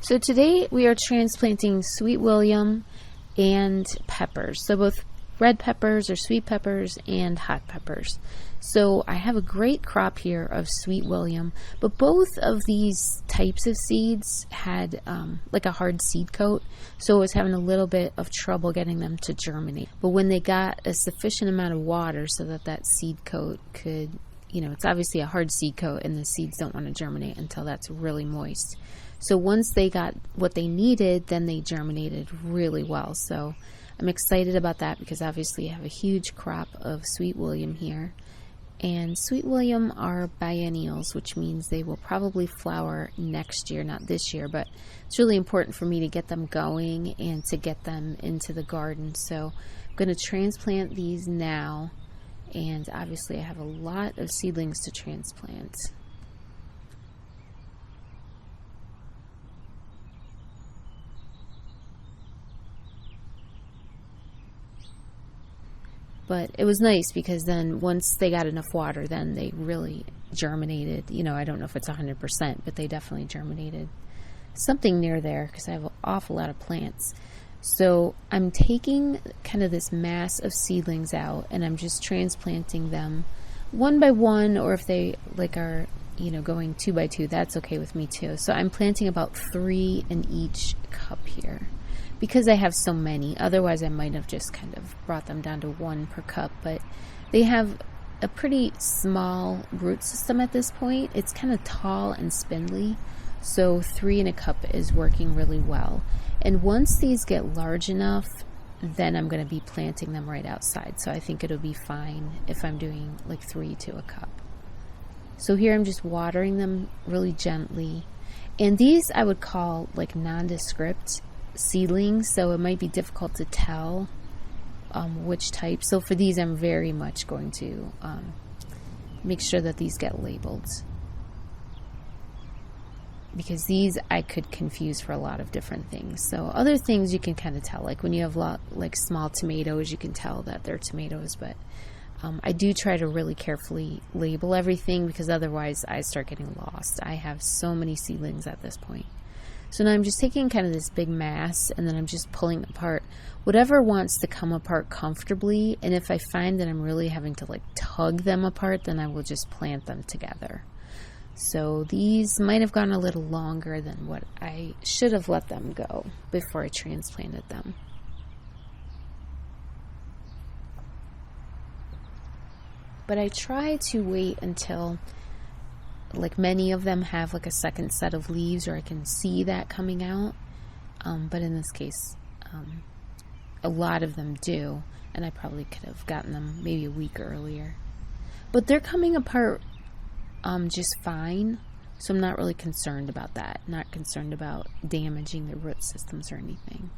So today we are transplanting SweetWilliam and peppers. So both red peppers or sweet peppers and hot peppers. So I have a great crop here of SweetWilliam, but both of these types of seeds had like a hard seed coat, so I was having a little bit of trouble getting them to germinate. But when they got a sufficient amount of water so that that seed coat could, you know, it's obviously a hard seed coat and the seeds don't want to germinate until that's really moist. So once they got what they needed, then they germinated really well. So I'm excited about that because obviously I have a huge crop of SweetWilliam here. And SweetWilliam are biennials, which means they will probably flower next year, not this year, but it's really important for me to get them going and to get them into the garden. So I'm going to transplant these now, and obviously I have a lot of seedlings to transplant. But it was nice because then once they got enough water, then they really germinated. You know, I don't know if it's 100%, but they definitely germinated. Something near there because I have an awful lot of plants. So I'm taking kind of this mass of seedlings out and I'm just transplanting them one by one, or if they like are, you know, going 2 by 2, that's okay with me too. So I'm planting about 3 in each cup here, because I have so many. Otherwise I might have just kind of brought them down to 1 per cup, but they have a pretty small root system at this point. It's kind of tall and spindly, so 3 in a cup is working really well. And once these get large enough, then I'm going to be planting them right outside. So I think it'll be fine if I'm doing like 3 to a cup. So here I'm just watering them really gently. And these I would call like nondescript seedlings, so it might be difficult to tell which type. So for these I'm very much going to make sure that these get labeled, because these I could confuse for a lot of different things. So other things you can kind of tell, like when you have like small tomatoes, you can tell that they're tomatoes, but I do try to really carefully label everything because otherwise I start getting lost. I have so many seedlings at this point. So now I'm just taking kind of this big mass and then I'm just pulling apart whatever wants to come apart comfortably. And if I find that I'm really having to like tug them apart, then I will just plant them together. So these might have gone a little longer than what I should have let them go before I transplanted them. But I try to wait until like many of them have like a second set of leaves, or I can see that coming out. But in this case, a lot of them do, and I probably could have gotten them maybe a week earlier. But they're coming apart just fine, so I'm not really concerned about that. Not concerned about damaging the root systems or anything.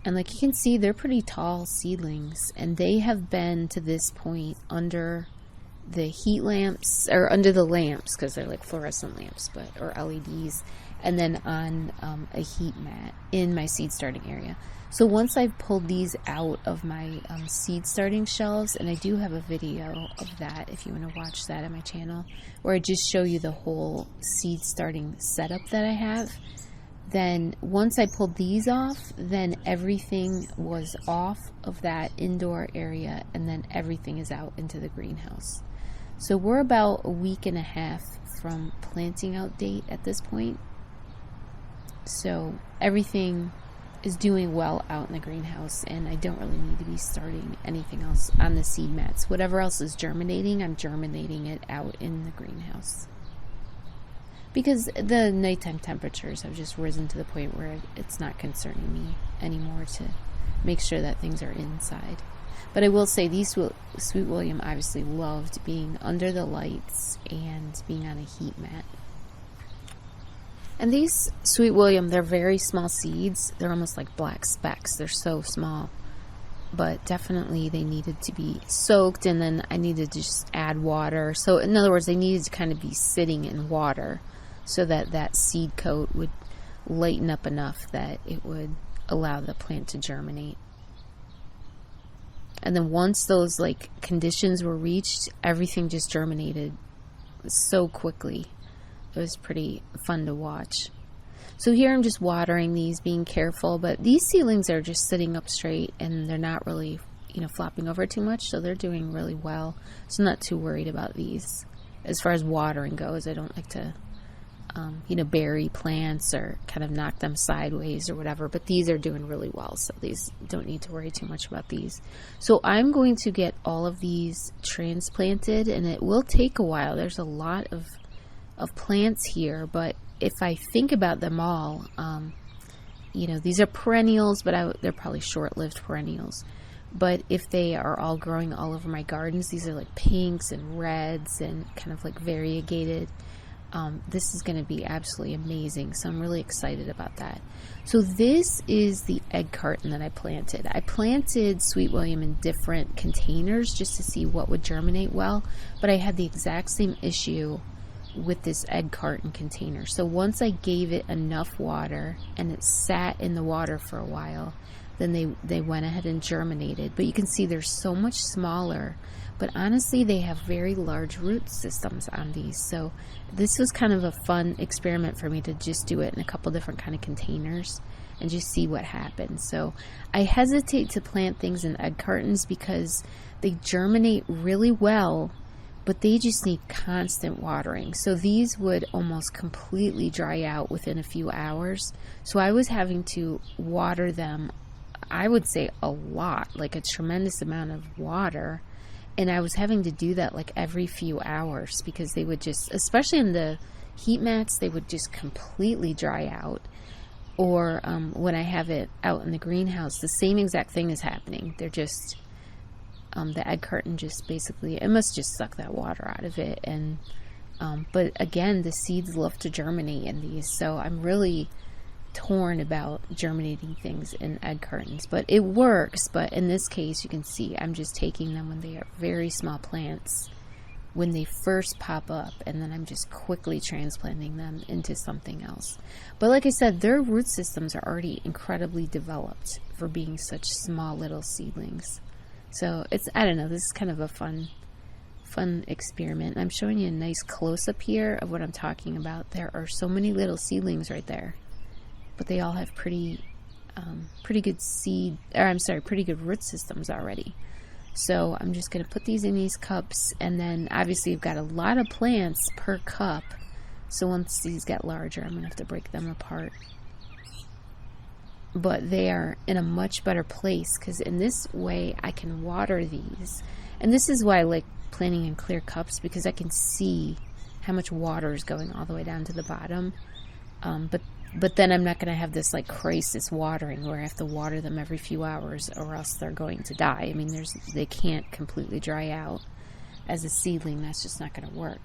And like you can see, they're pretty tall seedlings, and they have been to this point under the heat lamps, or under the lamps, because they're like fluorescent lamps, but or LEDs, and then on a heat mat in my seed starting area. So once I've pulled these out of my seed starting shelves, and I do have a video of that if you want to watch that on my channel, where I just show you the whole seed starting setup that I have, then once I pulled these off, then everything was off of that indoor area, and then everything is out into the greenhouse. So we're about a week and a half from planting out date at this point. So everything is doing well out in the greenhouse, and I don't really need to be starting anything else on the seed mats. Whatever else is germinating, I'm germinating it out in the greenhouse, because the nighttime temperatures have just risen to the point where it's not concerning me anymore to make sure that things are inside. But I will say these SweetWilliam obviously loved being under the lights and being on a heat mat. And these SweetWilliam, they're very small seeds. They're almost like black specks. They're so small. But definitely they needed to be soaked, and then I needed to just add water. So in other words, they needed to kind of be sitting in water so that that seed coat would lighten up enough that it would allow the plant to germinate. And then once those like conditions were reached, everything just germinated so quickly. It was pretty fun to watch. So here I'm just watering these, being careful, but these seedlings are just sitting up straight and they're not really, flopping over too much, so they're doing really well. So I'm not too worried about these. As far as watering goes, I don't like to, bury plants or kind of knock them sideways or whatever, but these are doing really well, so these don't need to worry too much about these. So I'm going to get all of these transplanted, and it will take a while. There's a lot of plants here, but if I think about them all, these are perennials, but they're probably short-lived perennials. But if they are all growing all over my gardens, these are like pinks and reds and kind of like variegated. This is going to be absolutely amazing. So I'm really excited about that. So this is the egg carton that I planted. I planted SweetWilliam in different containers just to see what would germinate well. But I had the exact same issue with this egg carton container. So once I gave it enough water and it sat in the water for a while, then they went ahead and germinated. But you can see they're so much smaller, but honestly they have very large root systems on these. So this was kind of a fun experiment for me to just do it in a couple different kind of containers and just see what happens. So I hesitate to plant things in egg cartons because they germinate really well, but they just need constant watering. So these would almost completely dry out within a few hours. So I was having to water them, I would say a lot, like a tremendous amount of water. And I was having to do that like every few hours because they would just, especially in the heat mats, they would just completely dry out. Or when I have it out in the greenhouse, the same exact thing is happening. They're just, the egg carton just basically, it must just suck that water out of it. And but again, the seeds love to germinate in these. So I'm really torn about germinating things in egg cartons, but it works. But in this case, you can see I'm just taking them when they are very small plants, when they first pop up, and then I'm just quickly transplanting them into something else. But like I said, their root systems are already incredibly developed for being such small little seedlings. So it's, I don't know, this is kind of a fun experiment. I'm showing you a nice close-up here of what I'm talking about. There are so many little seedlings right there, but they all have pretty good pretty good root systems already. So I'm just going to put these in these cups, and then obviously you've got a lot of plants per cup. So once these get larger, I'm going to have to break them apart. But they are in a much better place because in this way I can water these. And this is why I like planting in clear cups, because I can see how much water is going all the way down to the bottom. But then I'm not going to have this like crisis watering where I have to water them every few hours or else they're going to die. I mean, they can't completely dry out. As a seedling, that's just not going to work.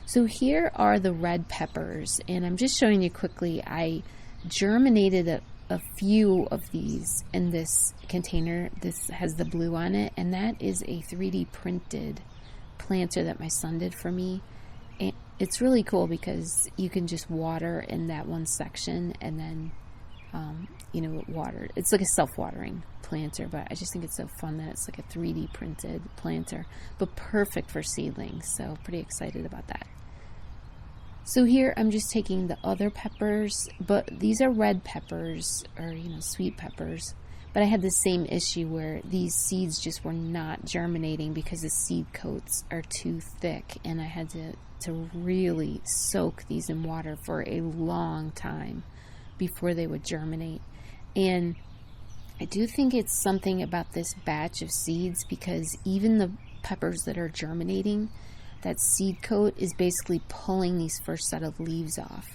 So here are the red peppers, and I'm just showing you quickly. I germinated a few of these in this container. This has the blue on it, and that is a 3D printed planter that my son did for me. And it's really cool because you can just water in that one section and then water. It's like a self-watering planter, but I just think it's so fun that it's like a 3D printed planter, but perfect for seedlings. So pretty excited about that. So here I'm just taking the other peppers, but these are red peppers, or sweet peppers. But I had the same issue where these seeds just were not germinating because the seed coats are too thick, and I had to really soak these in water for a long time before they would germinate. And I do think it's something about this batch of seeds, because even the peppers that are germinating, that seed coat is basically pulling these first set of leaves off.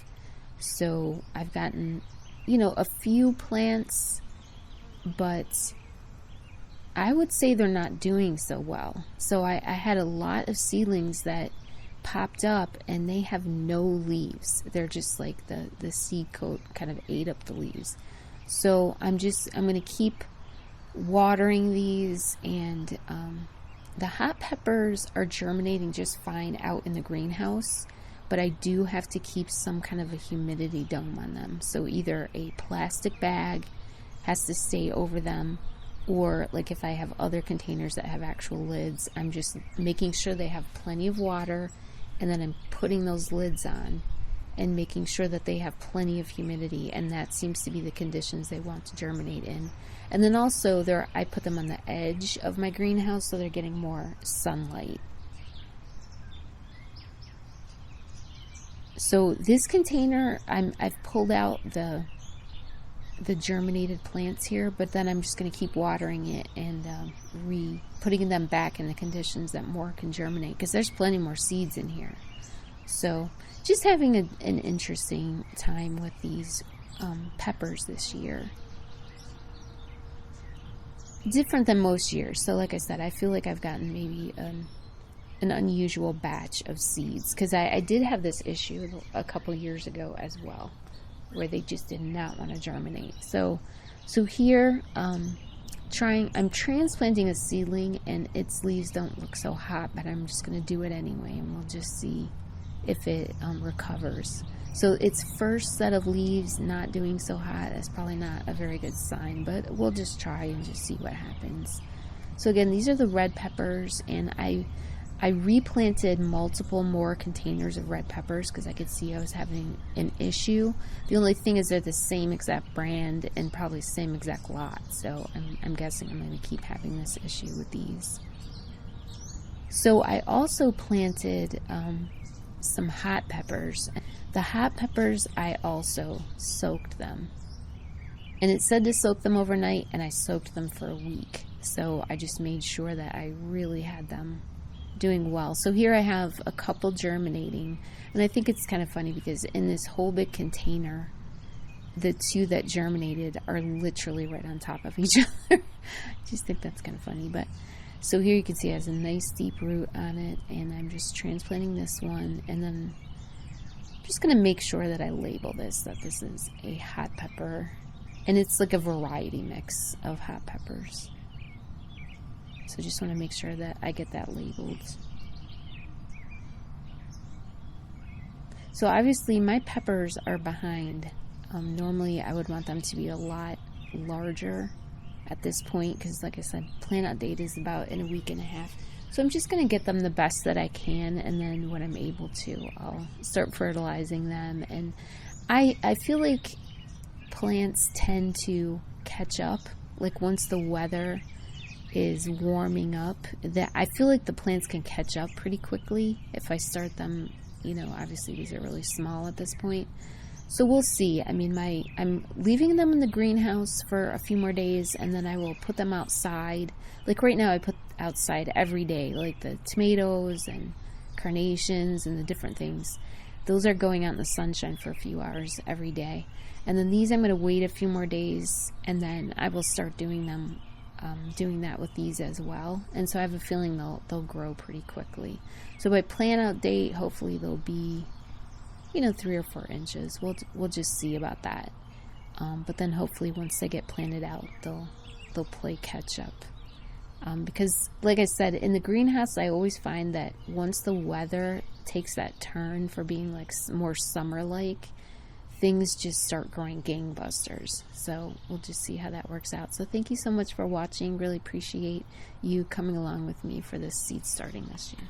So I've gotten, a few plants, but I would say they're not doing so well. So I had a lot of seedlings that popped up and they have no leaves. They're just like the seed coat kind of ate up the leaves. So I'm going to keep watering these, and the hot peppers are germinating just fine out in the greenhouse, but I do have to keep some kind of a humidity dome on them. So either a plastic bag has to stay over them, or like if I have other containers that have actual lids, I'm just making sure they have plenty of water, and then I'm putting those lids on and making sure that they have plenty of humidity, and that seems to be the conditions they want to germinate in. And then also I put them on the edge of my greenhouse so they're getting more sunlight. So this container, I've pulled out the germinated plants here, but then I'm just going to keep watering it and putting them back in the conditions that more can germinate, because there's plenty more seeds in here. So just having an interesting time with these peppers this year. Different than most years. So like I said, I feel like I've gotten maybe an unusual batch of seeds, because I did have this issue a couple years ago as well, where they just did not want to germinate. So here I'm transplanting a seedling, and its leaves don't look so hot, but I'm just going to do it anyway, and we'll just see if it recovers. So its first set of leaves not doing so hot, that's probably not a very good sign, but we'll just try and just see what happens. So again, these are the red peppers, and I replanted multiple more containers of red peppers because I could see I was having an issue. The only thing is they're the same exact brand and probably same exact lot, so I'm guessing I'm going to keep having this issue with these. So I also planted some hot peppers. The hot peppers, I also soaked them. And it said to soak them overnight, and I soaked them for a week. So I just made sure that I really had them doing well. So here I have a couple germinating, and I think it's kind of funny because in this whole big container, the two that germinated are literally right on top of each other. I just think that's kind of funny. But so here you can see it has a nice deep root on it, and I'm just transplanting this one, and then I'm just going to make sure that I label this, that this is a hot pepper, and it's like a variety mix of hot peppers. So just want to make sure that I get that labeled. So obviously my peppers are behind. Normally I would want them to be a lot larger at this point, because like I said, plant out date is about in a week and a half. So I'm just going to get them the best that I can, and then when I'm able to, I'll start fertilizing them. And I feel like plants tend to catch up, like once the weather is warming up, that I feel like the plants can catch up pretty quickly if I start them. You know, obviously these are really small at this point, so we'll see. I mean, I'm leaving them in the greenhouse for a few more days, and then I will put them outside. Like right now I put outside every day, like the tomatoes and carnations and the different things. Those are going out in the sunshine for a few hours every day. And then these I'm going to wait a few more days, and then I will start doing them, doing that with these as well. And so I have a feeling they'll grow pretty quickly. So by plant out date, hopefully they'll be, 3 or 4 inches. We'll just see about that. But then hopefully once they get planted out, they'll play catch up. Because like I said, in the greenhouse, I always find that once the weather takes that turn for being like more summer-like, things just start growing gangbusters. So we'll just see how that works out. So thank you so much for watching. Really appreciate you coming along with me for this seed starting this year.